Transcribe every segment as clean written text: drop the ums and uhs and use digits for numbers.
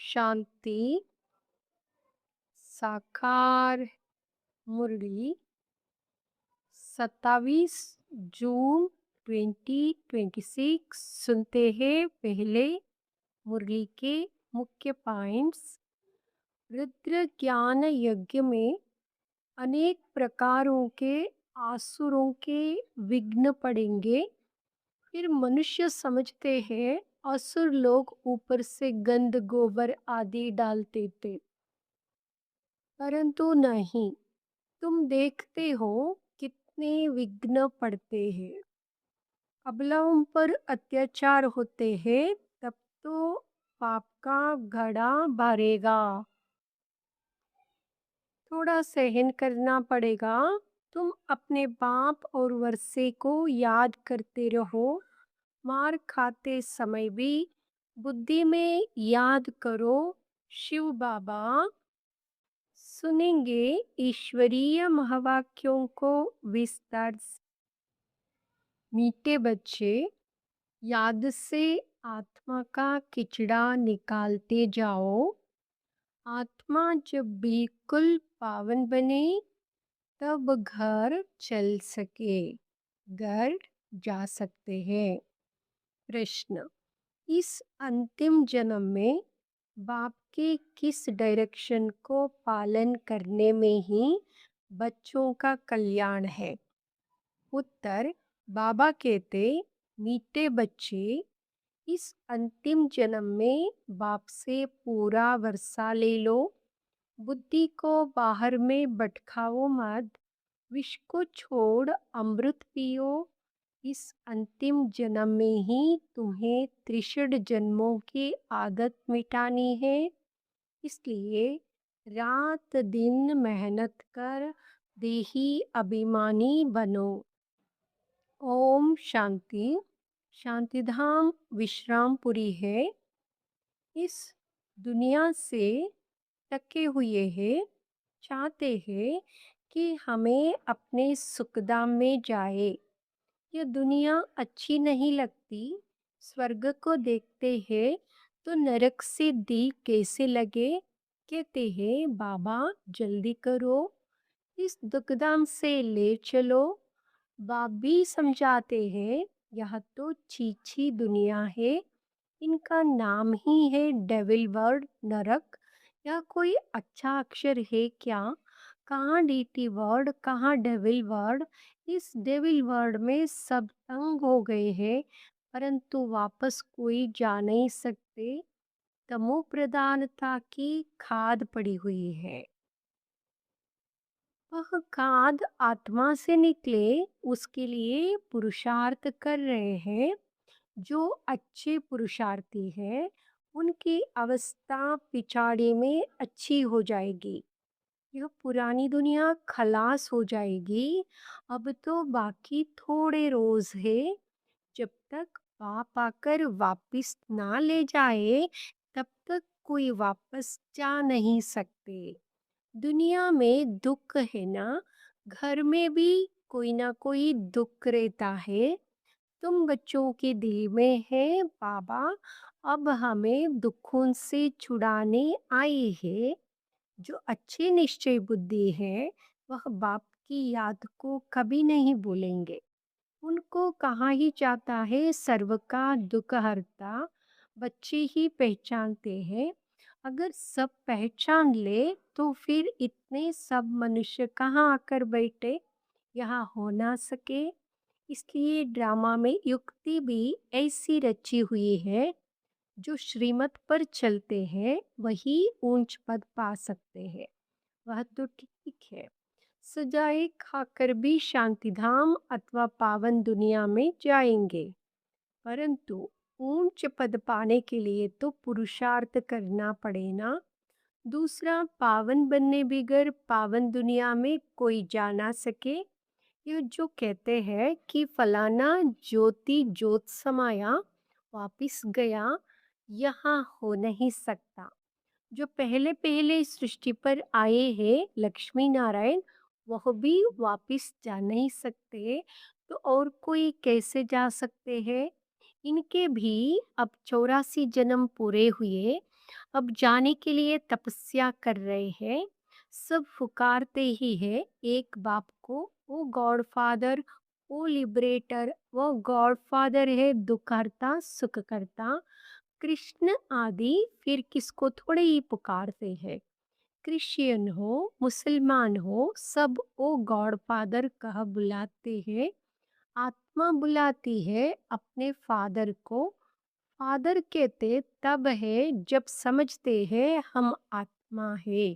शांति साकार मुरली 27 जून 2026। सुनते हैं पहले मुरली के मुख्य पॉइंट्स। रुद्र ज्ञान यज्ञ में अनेक प्रकारों के आसुरों के विघ्न पड़ेंगे। फिर मनुष्य समझते हैं असुर लोग ऊपर से गंध गोबर आदि डालते थे, परंतु नहीं। तुम देखते हो कितने विघ्न पड़ते हैं। अबलाओं पर अत्याचार होते हैं, तब तो पाप का घड़ा भरेगा। थोड़ा सहन करना पड़ेगा। तुम अपने बाप और वर्षे को याद करते रहो। मार खाते समय भी बुद्धि में याद करो शिव बाबा। सुनेंगे ईश्वरीय महावाक्यों को विस्तार से। मीठे बच्चे, याद से आत्मा का किचड़ा निकालते जाओ। आत्मा जब बिल्कुल पावन बने तब घर चल सके, घर जा सकते हैं। प्रश्न, इस अंतिम जन्म में बाप के किस डायरेक्शन को पालन करने में ही बच्चों का कल्याण है? उत्तर, बाबा कहते, मीठे बच्चे, इस अंतिम जन्म में बाप से पूरा वर्षा ले लो। बुद्धि को बाहर में भटकाओ मत। विष को छोड़ अमृत पियो। इस अंतिम जन्म में ही तुम्हें त्रिषड जन्मों की आदत मिटानी है। इसलिए रात दिन मेहनत कर देही अभिमानी बनो। ओम शांति। शांतिधाम विश्रामपुरी है। इस दुनिया से टके हुए हैं, चाहते हैं कि हमें अपने सुखधाम में जाए। यह दुनिया अच्छी नहीं लगती। स्वर्ग को देखते हैं तो नरक से दी कैसे लगे। कहते हैं बाबा जल्दी करो, इस दुखधाम से ले चलो। बाप भी समझाते हैं यह तो छीछी दुनिया है। इनका नाम ही है डेविल वर्ड, नरक। यह कोई अच्छा अक्षर है क्या? कहाँ डीटी वर्ड, कहाँ डेविल वर्ड। इस डेविल वर्ड में सब तंग हो गए हैं, परंतु वापस कोई जा नहीं सकते। तमो प्रधानता की खाद पड़ी हुई है। वह खाद आत्मा से निकले, उसके लिए पुरुषार्थ कर रहे हैं। जो अच्छे पुरुषार्थी हैं, उनकी अवस्था पिछाड़ी में अच्छी हो जाएगी। यह पुरानी दुनिया खलास हो जाएगी। अब तो बाकी थोड़े रोज है। जब तक बाप आकर वापिस ना ले जाए, तब तक कोई वापस जा नहीं सकते। दुनिया में दुख है ना, घर में भी कोई ना कोई दुख रहता है। तुम बच्चों के दिल में है बाबा अब हमें दुखों से छुड़ाने आए हैं। जो अच्छे निश्चय बुद्धि है, वह बाप की याद को कभी नहीं भूलेंगे। उनको कहाँ ही जाता है सर्व का दुख हरता। बच्चे ही पहचानते हैं। अगर सब पहचान ले तो फिर इतने सब मनुष्य कहाँ आकर बैठे, यहाँ हो ना सके। इसलिए ड्रामा में युक्ति भी ऐसी रची हुई है। जो श्रीमत पर चलते हैं वही ऊंच पद पा सकते हैं। वह तो ठीक है, सजाए खाकर भी शांतिधाम अथवा पावन दुनिया में जाएंगे, परंतु ऊंच पद पाने के लिए तो पुरुषार्थ करना पड़े ना। दूसरा, पावन बनने बगैर पावन दुनिया में कोई जा ना सके। यह जो कहते हैं कि फलाना ज्योति ज्योत समाया वापिस गया, यहाँ हो नहीं सकता। जो पहले पहले सृष्टि पर आए हैं लक्ष्मी नारायण, वह भी वापिस जा नहीं सकते, तो और कोई कैसे जा सकते हैं? इनके भी अब 84 जन्म पूरे हुए। अब जाने के लिए तपस्या कर रहे हैं। सब पुकारते ही है एक बाप को, वो गॉडफादर, वो लिबरेटर, वो गॉडफादर है दुखहर्ता सुखकर्ता। कृष्ण आदि फिर किसको थोड़े ही पुकारते हैं। क्रिश्चियन हो मुसलमान हो सब ओ गॉड फादर कह बुलाते हैं। आत्मा बुलाती है अपने फादर को। फादर कहते तब है जब समझते हैं हम आत्मा है।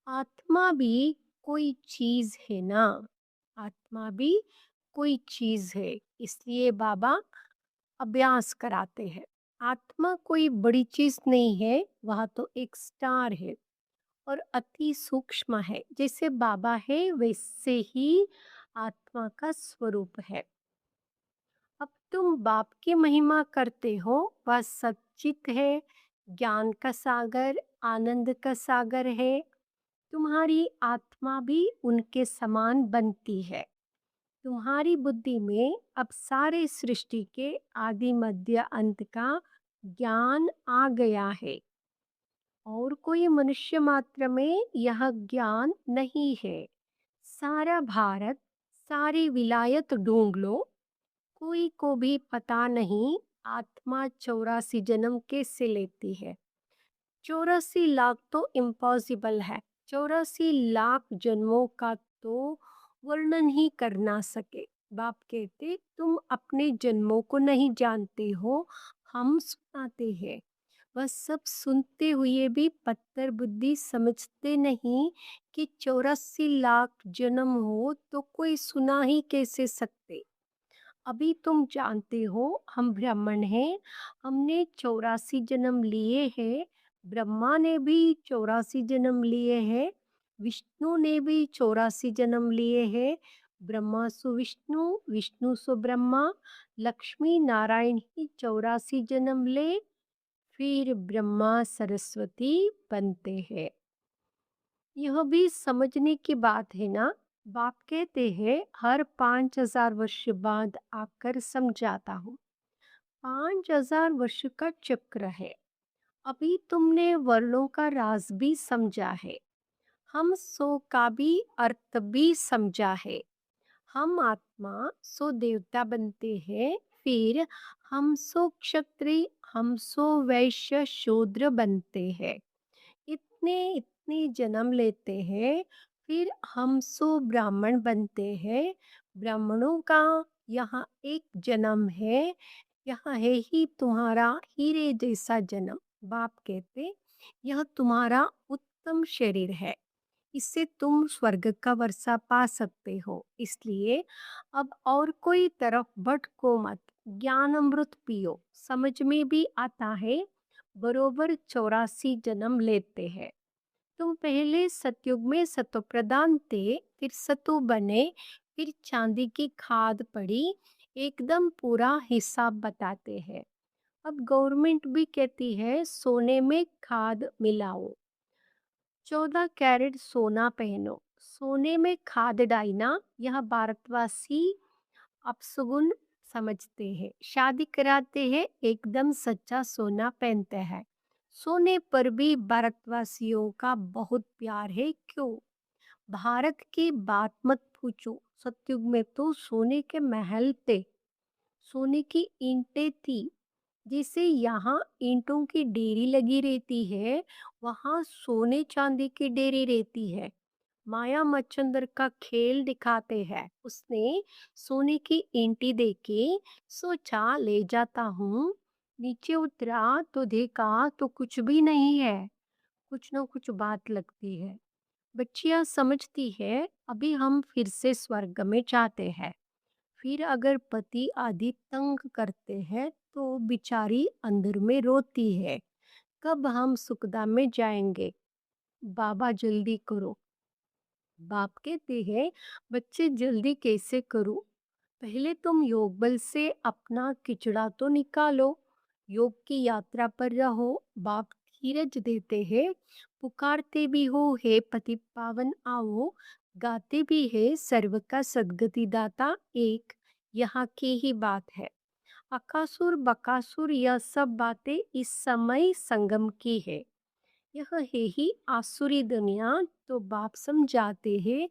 आत्मा भी कोई चीज है ना। आत्मा भी कोई चीज है, इसलिए बाबा अभ्यास कराते हैं। आत्मा कोई बड़ी चीज नहीं है, वह तो एक स्टार है और अति सूक्ष्म है। जैसे बाबा है वैसे ही आत्मा का स्वरूप है। अब तुम बाप की महिमा करते हो, वह सच्चित है, ज्ञान का सागर, आनंद का सागर है। तुम्हारी आत्मा भी उनके समान बनती है। तुम्हारी बुद्धि में अब सारे सृष्टि के आदि मध्य अंत का ज्ञान आ गया है और कोई मनुष्य मात्र में यह ज्ञान नहीं है। सारा भारत, सारी विलायत ढूंढ लो, कोई को भी पता नहीं आत्मा 84 जन्म कैसे लेती है। 84 लाख तो इम्पॉसिबल है। 84 लाख जन्मों का तो वर्णन ही कर ना सके। बाप कहते तुम अपने जन्मों को नहीं जानते हो, हम सुनाते हैं। वह सब सुनते हुए भी पत्थर बुद्धि समझते नहीं कि 84 लाख जन्म हो तो कोई सुना ही कैसे सकते। अभी तुम जानते हो हम ब्राह्मण हैं, हमने 84 जन्म लिए हैं। ब्रह्मा ने भी 84 जन्म लिए हैं। विष्णु ने भी 84 जन्म लिए हैं। ब्रह्मा सु विष्णु, विष्णु सु ब्रह्मा, लक्ष्मी नारायण ही 84 जन्म ले, फिर ब्रह्मा सरस्वती बनते हैं। यह भी समझने की बात है ना। बाप कहते हैं हर 5000 वर्ष बाद आकर समझाता हूँ। 5000 वर्ष का चक्र है। अभी तुमने वर्णों का राज भी समझा है, हम सो का भी अर्थ भी समझा है। हम आत्मा सो देवता बनते हैं, फिर हम सो क्षत्रिय, हम सो वैश्य शूद्र बनते हैं। इतने इतने जन्म लेते हैं, फिर हम सो ब्राह्मण बनते हैं। ब्राह्मणों का यहाँ एक जन्म है, यहाँ है ही तुम्हारा हीरे जैसा जन्म। बाप कहते यह तुम्हारा उत्तम शरीर है, इससे तुम स्वर्ग का वर्षा पा सकते हो। इसलिए अब और कोई तरफ भटको मत, ज्ञान अमृत पियो। समझ में भी आता है बरोबर 84 जन्म लेते हैं। तुम पहले सतयुग में सतो प्रधान थे, फिर सतु बने, फिर चांदी की खाद पड़ी। एकदम पूरा हिसाब बताते हैं। अब गवर्नमेंट भी कहती है सोने में खाद मिलाओ। 14 कैरेट सोना पहनो, सोने में खाद डालना, यह भारतवासी अपशगुन समझते हैं। शादी कराते हैं एकदम सच्चा सोना पहनते हैं। सोने पर भी भारतवासियों का बहुत प्यार है। क्यों? भारत की बात मत पूछो, सतयुग में तो सोने के महल थे, सोने की ईंटें थी। जैसे यहाँ ईंटों की डेरी लगी रहती है, वहाँ सोने चांदी की डेरी रहती है। माया मच्छंदर का खेल दिखाते हैं। उसने सोने की ईंटी देखी, सोचा ले जाता हूँ। नीचे उतरा तो देखा तो कुछ भी नहीं है। कुछ ना कुछ बात लगती है। बच्चियां समझती है अभी हम फिर से स्वर्ग में जाते हैं। फिर अगर पति आदि तंग करते हैं तो बिचारी अंदर में रोती है, कब हम सुखधाम में जाएंगे, बाबा जल्दी करो। बाप कहते हैं बच्चे जल्दी कैसे करूं, पहले तुम योग बल से अपना किचड़ा तो निकालो। योग की यात्रा पर रहो। बाप धीरज देते हैं, पुकारते भी हो हे पति पावन आओ, गाते भी है सर्व का सद्गति दाता एक। यहाँ की ही बात है। अकासुर बकासुर यह सब बातें इस समय संगम की है। यह है ही आसुरी दुनिया। तो बाप समझाते हैं,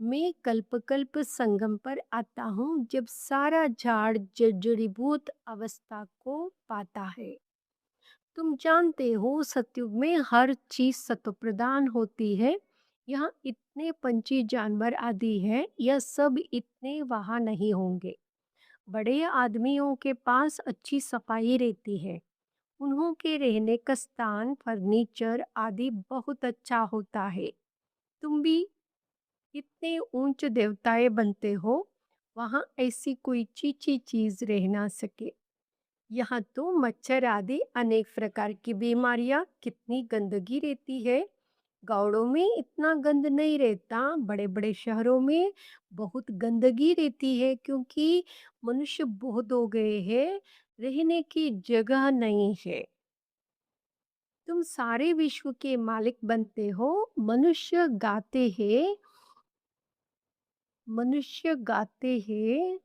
मैं कल्प कल्प संगम पर आता हूँ जब सारा झाड़ जड़ीभूत अवस्था को पाता है। तुम जानते हो सतयुग में हर चीज सत्व प्रदान होती है। यहाँ इतने पंछी जानवर आदि हैं, यह सब इतने वहां नहीं होंगे। बड़े आदमियों के पास अच्छी सफाई रहती है। उन्हों के रहने का स्थान फर्नीचर आदि बहुत अच्छा होता है। तुम भी इतने ऊंच देवताएं बनते हो, वहां ऐसी कोई चीची चीज रह ना सके। यहाँ तो मच्छर आदि अनेक प्रकार की बीमारियां, कितनी गंदगी रहती है। गाँवों में इतना गंद नहीं रहता, बड़े बड़े शहरों में बहुत गंदगी रहती है, क्योंकि मनुष्य बहुत हो गए हैं, रहने की जगह नहीं है। तुम सारे विश्व के मालिक बनते हो। मनुष्य गाते हैं, मनुष्य गाते हैं,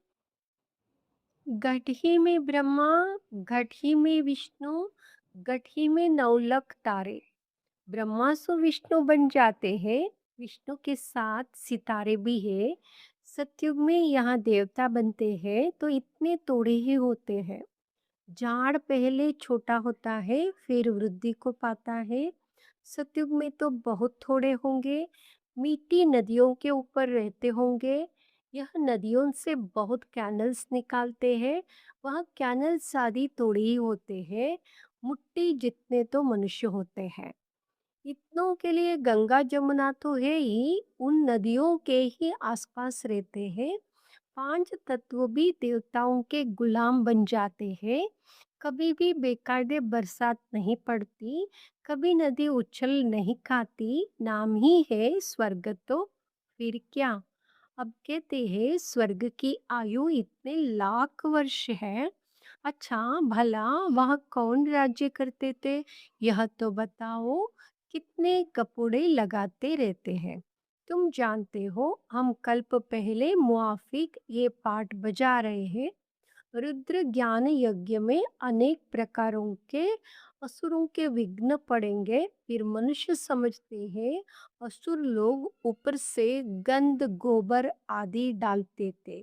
घट ही में ब्रह्मा, घट ही में विष्णु, घट ही में नौलख तारे। ब्रह्मा सो विष्णु बन जाते हैं, विष्णु के साथ सितारे भी है। सतयुग में यहाँ देवता बनते हैं तो इतने तोड़े ही होते हैं। झाड़ पहले छोटा होता है, फिर वृद्धि को पाता है। सतयुग में तो बहुत थोड़े होंगे। मीठी नदियों के ऊपर रहते होंगे। यह नदियों से बहुत कैनल्स निकालते हैं। वहाँ कैनल्स आदि थोड़े ही होते हैं। मुट्ठी जितने तो मनुष्य होते हैं। इतनों के लिए गंगा जमुना तो है ही, उन नदियों के ही आसपास रहते हैं। पांच तत्व भी देवताओं के गुलाम बन जाते हैं। कभी भी बेकायदे बरसात नहीं पड़ती, कभी नदी उछल नहीं खाती। नाम ही है स्वर्ग, तो फिर क्या। अब कहते हैं स्वर्ग की आयु इतने लाख वर्ष है। अच्छा भला वह कौन राज्य करते थे, यह तो बताओ। कितने कपड़े लगाते रहते हैं। तुम जानते हो हम कल्प पहले मुआफिक ये पाठ बजा रहे हैं। रुद्र ज्ञान यज्ञ में अनेक प्रकारों के असुरों के विघ्न पड़ेंगे। फिर मनुष्य समझते हैं असुर लोग ऊपर से गंध गोबर आदि डालते थे,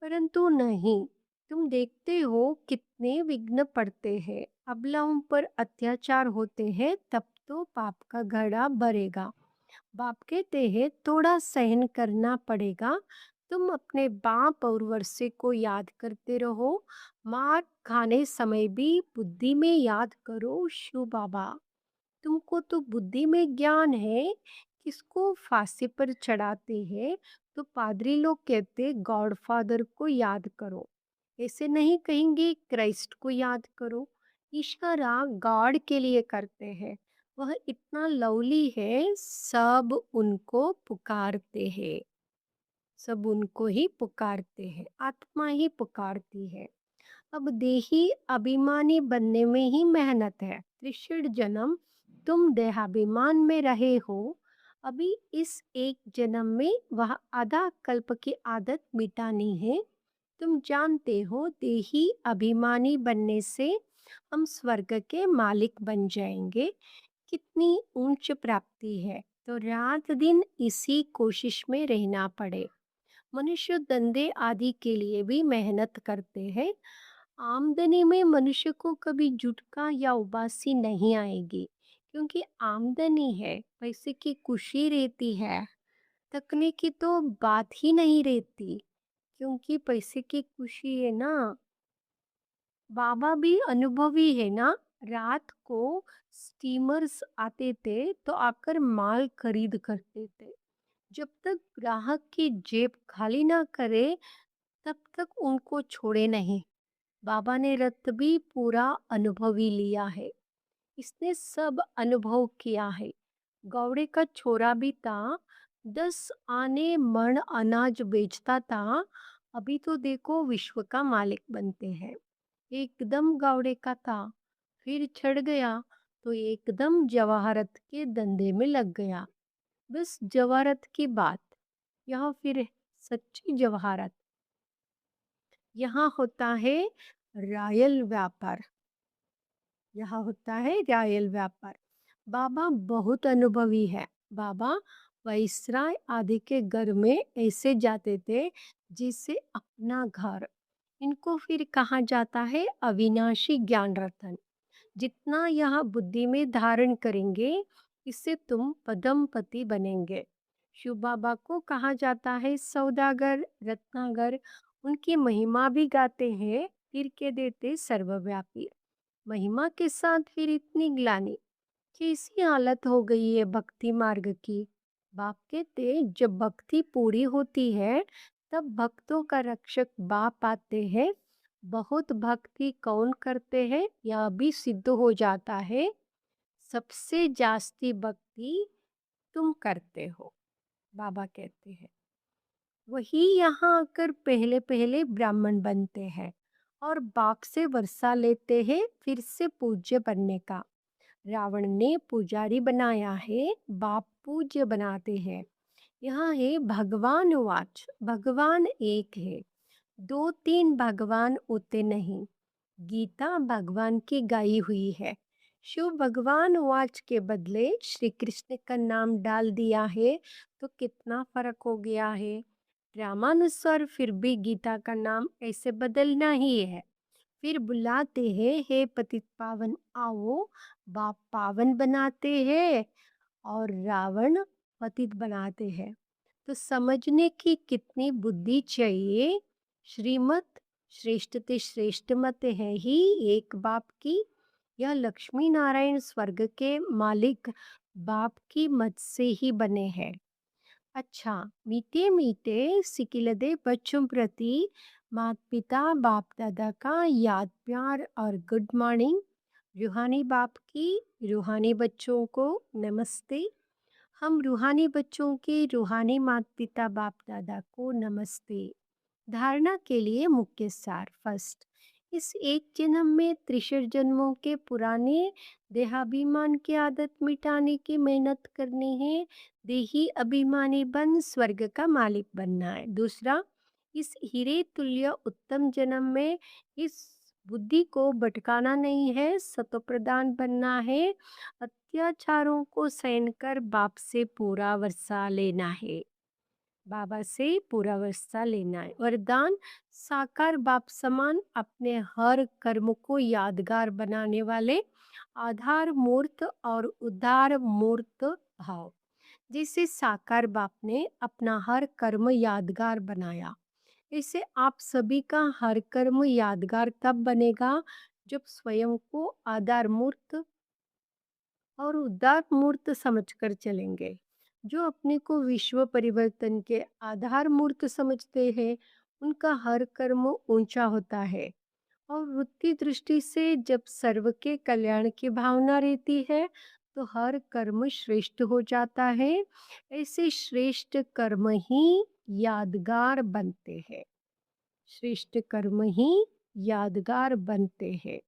परंतु नहीं। तुम देखते हो कितने विघ्न पड़ते हैं। अबलाओं पर अत्याचार होते हैं, तब तो पाप का घड़ा भरेगा। बाप कहते हैं थोड़ा सहन करना पड़ेगा। तुम अपने बाप और वर्षे को याद करते रहो। मार खाने समय भी बुद्धि में याद करो शिव बाबा। तुमको तो बुद्धि में ज्ञान है। किसको फांसी पर चढ़ाते हैं तो पादरी लोग कहते गॉडफादर को याद करो। ऐसे नहीं कहेंगे क्राइस्ट को याद करो। इशारा गॉड के लिए करते हैं। वह इतना लवली है, सब उनको पुकारते हैं। सब उनको ही पुकारते हैं, आत्मा ही पुकारती है। अब देही अभिमानी बनने में ही मेहनत है। त्रिशिण जन्म तुम देहाभिमान में रहे हो। अभी इस एक जन्म में वह आधा कल्प की आदत मिटानी है। तुम जानते हो देही अभिमानी बनने से हम स्वर्ग के मालिक बन जाएंगे। कितनी ऊंच प्राप्ति है। तो रात दिन इसी कोशिश में रहना पड़े। मनुष्य धंधे आदि के लिए भी मेहनत करते हैं। आमदनी में मनुष्य को कभी जुटका या उबासी नहीं आएगी, क्योंकि आमदनी है, पैसे की खुशी रहती है। थकने की तो बात ही नहीं रहती, क्योंकि पैसे की खुशी है ना। बाबा भी अनुभवी है ना। रात को स्टीमर्स आते थे तो आकर माल खरीद करते थे। जब तक ग्राहक की जेब खाली ना करे, तब तक उनको छोड़े नहीं। बाबा ने रत भी पूरा अनुभवी लिया है। इसने सब अनुभव किया है। गौड़े का छोरा भी था, 10 मण अनाज बेचता था। अभी तो देखो विश्व का मालिक बनते हैं। एकदम गावड़े का था, फिर छड़ गया तो एकदम जवाहरत के धंधे में लग गया। बस जवाहरत की बात, यह फिर सच्ची जवाहरत। यहाँ होता है रॉयल व्यापार। यहाँ होता है रॉयल व्यापार। बाबा बहुत अनुभवी है। बाबा वाइसराय आदि के घर में ऐसे जाते थे जिससे अपना घर। इनको फिर कहा जाता है अविनाशी ज्ञान रतन। जितना यह बुद्धि में धारण करेंगे, इससे तुम पदमपति बनेंगे। शिव बाबा को कहा जाता है सौदागर, रत्नागर। उनकी महिमा भी गाते हैं, फिर के देते सर्वव्यापी। महिमा के साथ फिर इतनी ग्लानि, कैसी हालत हो गई है भक्ति मार्ग की। बाप कहते जब भक्ति पूरी होती है, तब भक्तों का रक्षक बाप आते हैं। बहुत भक्ति कौन करते हैं यह भी सिद्ध हो जाता है। सबसे जास्ती भक्ति तुम करते हो, बाबा कहते हैं। वही यहाँ आकर पहले पहले ब्राह्मण बनते हैं और बाप से वर्षा लेते हैं फिर से पूज्य बनने का। रावण ने पुजारी बनाया है, बाप पूज्य बनाते हैं। यहाँ है भगवान वाच, भगवान एक है, दो तीन भगवान होते नहीं। गीता भगवान की गाई हुई है। शिव भगवान वाच के बदले श्री कृष्ण का नाम डाल दिया है, तो कितना फर्क हो गया है। रामानुसार फिर भी गीता का नाम ऐसे बदलना ही है। फिर बुलाते हैं हे पतित पावन आओ। बाप पावन बनाते हैं और रावण पतित बनाते हैं। तो समझने की कितनी बुद्धि चाहिए। श्रीमत श्रेष्ठ ते श्रेष्ठ मत है ही एक बाप की। यह लक्ष्मी नारायण स्वर्ग के मालिक बाप की मत से ही बने हैं। अच्छा, मीठे मीठे सिकिलदे बच्चों प्रति माता पिता बाप दादा का याद प्यार और गुड मॉर्निंग। रूहानी बाप की रूहानी बच्चों को नमस्ते। हम रूहानी बच्चों के रूहानी माता पिता बाप दादा को नमस्ते। धारणा के लिए मुख्य सार। फर्स्ट, इस एक जन्म में त्रिशर जन्मों के पुराने देहाभिमान की आदत मिटाने की मेहनत करनी है। देही अभिमानी बन स्वर्ग का मालिक बनना है। दूसरा, इस हीरे तुल्य उत्तम जन्म में इस बुद्धि को भटकाना नहीं है, सतो प्रदान बनना है। अत्याचारों को सहन कर बाप से पूरा वर्षा लेना है। बाबा से पूरा वर्षा लेना है। वरदान, साकार बाप समान अपने हर कर्म को यादगार बनाने वाले आधार मूर्त और उदार मूर्त भाव। जिसे साकार बाप ने अपना हर कर्म यादगार बनाया, इससे आप सभी का हर कर्म यादगार तब बनेगा जब स्वयं को आधार मूर्त और उदार मूर्त समझकर चलेंगे। जो अपने को विश्व परिवर्तन के आधार मूर्त समझते हैं, उनका हर कर्म ऊंचा होता है। और वृत्ति दृष्टि से जब सर्व के कल्याण की भावना रहती है, तो हर कर्म श्रेष्ठ हो जाता है। ऐसे श्रेष्ठ कर्म ही यादगार बनते हैं। श्रेष्ठ कर्म ही यादगार बनते हैं।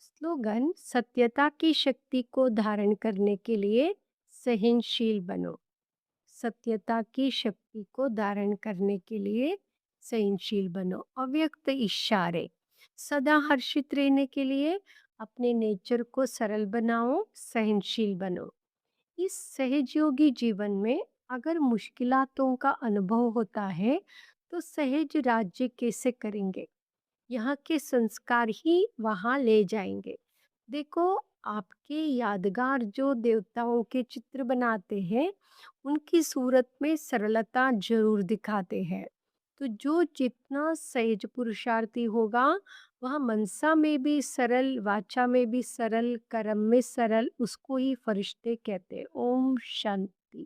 स्लोगन, सत्यता की शक्ति को धारण करने के लिए सहनशील बनो। सत्यता की शक्ति को धारण करने के लिए सहनशील बनो। अव्यक्त इशारे, सदा हर्षित रहने के लिए अपने नेचर को सरल बनाओ, सहनशील बनो। इस सहजयोगी जीवन में अगर मुश्किलातों का अनुभव होता है, तो सहज राज्य कैसे करेंगे। यहाँ के संस्कार ही वहाँ ले जाएंगे। देखो, आपके यादगार जो देवताओं के चित्र बनाते हैं, उनकी सूरत में सरलता जरूर दिखाते हैं। तो जो जितना सहज पुरुषार्थी होगा, वह मनसा में भी सरल, वाचा में भी सरल, कर्म में सरल, उसको ही फरिश्ते कहते हैं। ओम शांति।